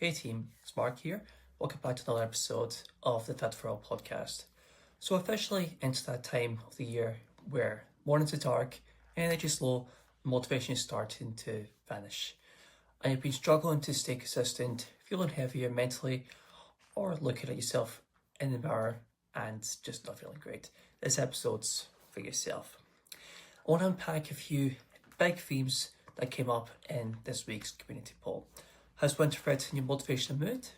Hey team, it's Mark here. Welcome back to another episode of the Fit for All podcast. So officially into that time of the year where mornings are dark, energy's low, motivation is starting to vanish. And you've been struggling to stay consistent, feeling heavier mentally, or looking at yourself in the mirror and just not feeling great. This episode's for yourself. I want to unpack a few big themes that came up in this week's community poll. Has winter affected your motivation and mood?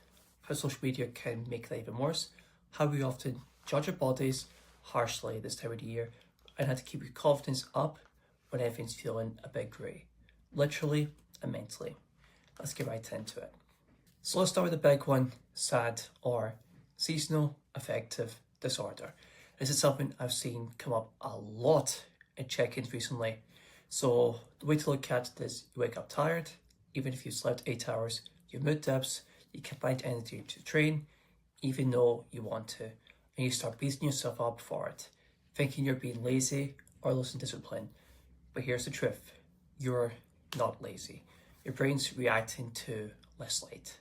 How social media can make that even worse? How we often judge our bodies harshly this time of the year, and how to keep your confidence up when everything's feeling a bit grey, literally and mentally. Let's get right into it. So let's start with the big one, SAD or seasonal affective disorder. This is something I've seen come up a lot in check-ins recently. So the way to look at it is you wake up tired, even if you slept 8 hours, your mood dips, you can't find energy to train, even though you want to, and you start beating yourself up for it, thinking you're being lazy or losing discipline. But here's the truth, you're not lazy. Your brain's reacting to less light.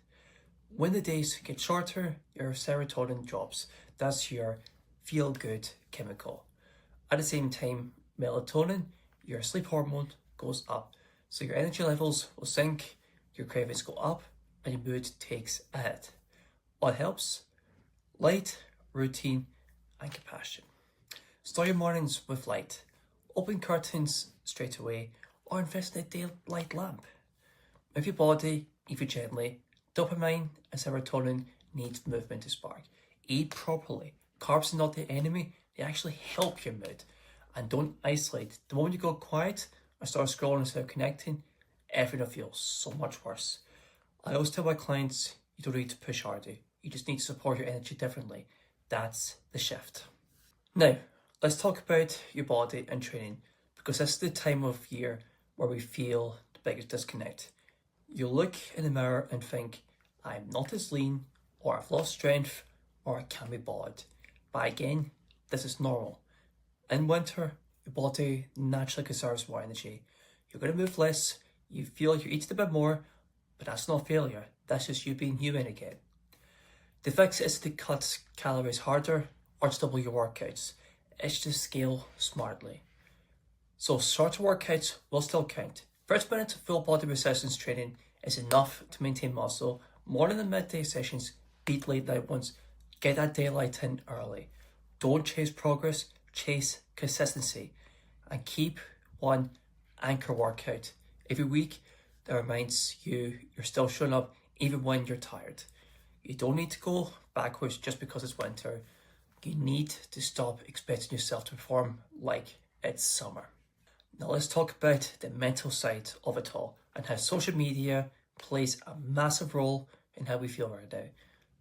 When the days get shorter, your serotonin drops. That's your feel-good chemical. At the same time, melatonin, your sleep hormone, goes up. So your energy levels will sink, your cravings go up, and your mood takes a hit. What helps? Light, routine, and compassion. Start your mornings with light. Open curtains straight away, or invest in a daylight lamp. Move your body, even gently. Dopamine and serotonin need movement to spark. Eat properly. Carbs are not the enemy, they actually help your mood. And don't isolate. The moment you go quiet or start scrolling instead of connecting, everything will feel so much worse. I always tell my clients, you don't need to push harder. You just need to support your energy differently. That's the shift. Now, let's talk about your body and training, because this is the time of year where we feel the biggest disconnect. You look in the mirror and think, I'm not as lean, or I've lost strength, or I can't be bothered. But again, this is normal. In winter, your body naturally conserves more energy. You're going to move less, you feel like you're eating a bit more, but that's not failure. That's just you being human again. The fix is to cut calories harder or to double your workouts. It's to scale smartly. So shorter workouts will still count. 30 minutes of full body resistance training is enough to maintain muscle. Morning and midday sessions beat late night ones. Get that daylight in early. Don't chase progress, chase consistency. And keep one anchor workout every week that reminds you you're still showing up even when you're tired. You don't need to go backwards just because it's winter. You need to stop expecting yourself to perform like it's summer. Now let's talk about the mental side of it all and how social media plays a massive role in how we feel right now.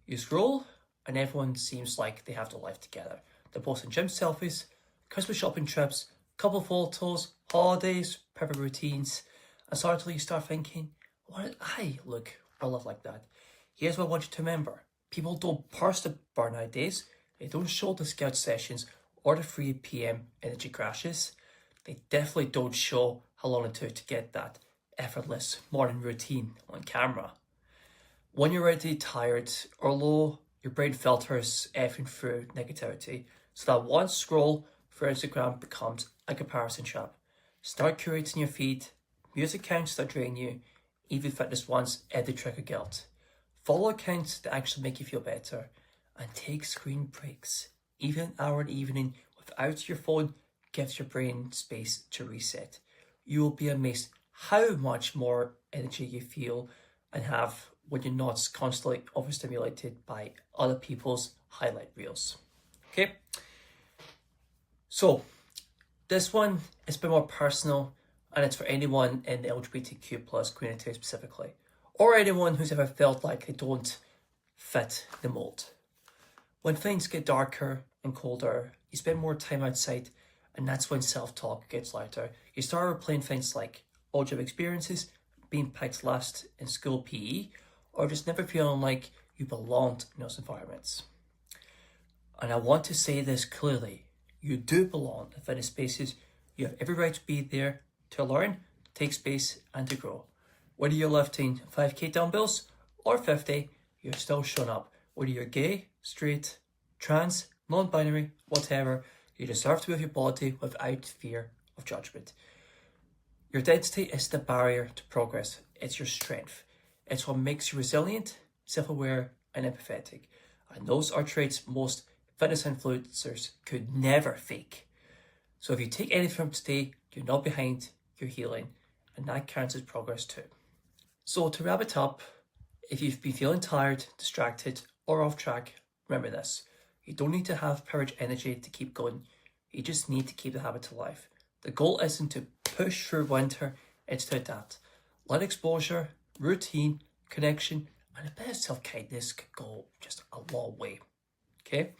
You scroll and everyone seems like they have their life together. They're posting gym selfies, Christmas shopping trips, couple photos, holidays, perfect routines, and suddenly you start thinking, why did I look or live like that? Here's what I want you to remember. People don't post the burnout days, they don't show the scout sessions or the 3 p.m. energy crashes. They definitely don't show how long it took to get that effortless morning routine on camera. When you're already tired or low, your brain filters everything through negativity, so that one scroll through Instagram becomes a comparison trap. Start curating your feed, music accounts that drain you, even fitness ones add the trigger guilt. Follow accounts that actually make you feel better, and take screen breaks. Even an hour in the evening without your phone gives your brain space to reset. You will be amazed how much more energy you feel and have when you're not constantly overstimulated by other people's highlight reels. Okay? So, this one is a bit more personal, and it's for anyone in the LGBTQ plus community specifically, or anyone who's ever felt like they don't fit the mold. When things get darker and colder, you spend more time outside, and that's when self-talk gets lighter. You start replaying things like old job experiences, being picked last in school PE, or just never feeling like you belonged in those environments. And I want to say this clearly, you do belong in fitness spaces. You have every right to be there, to learn, take space, and to grow. Whether you're lifting 5k dumbbells or 50, you're still showing up. Whether you're gay, straight, trans, non-binary, whatever, you deserve to move your body without fear of judgment. Your identity is the barrier to progress. It's your strength. It's what makes you resilient, self-aware, and empathetic. And those are traits most fitness influencers could never fake. So if you take anything from today, you're not behind, you're healing, and that counts as progress too. So to wrap it up, if you've been feeling tired, distracted, or off track, remember this. You don't need to have courage energy to keep going. You just need to keep the habit alive. The goal isn't to push through winter, it's to adapt. Light exposure, routine, connection, and a bit of self-kindness could go just a long way. Okay?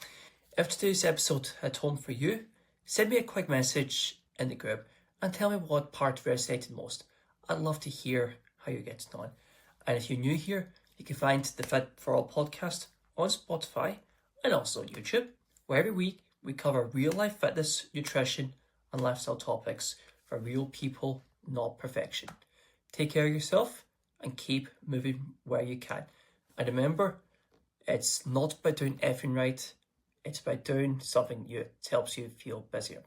If today's episode hit home for you, send me a quick message in the group and tell me what part resonated most. I'd love to hear how you're getting on. And if you're new here, you can find the Fit for All podcast on Spotify and also on YouTube, where every week we cover real-life fitness, nutrition, and lifestyle topics for real people, not perfection. Take care of yourself and keep moving where you can. And remember, it's not about doing everything right, it's about doing something that helps you feel busier.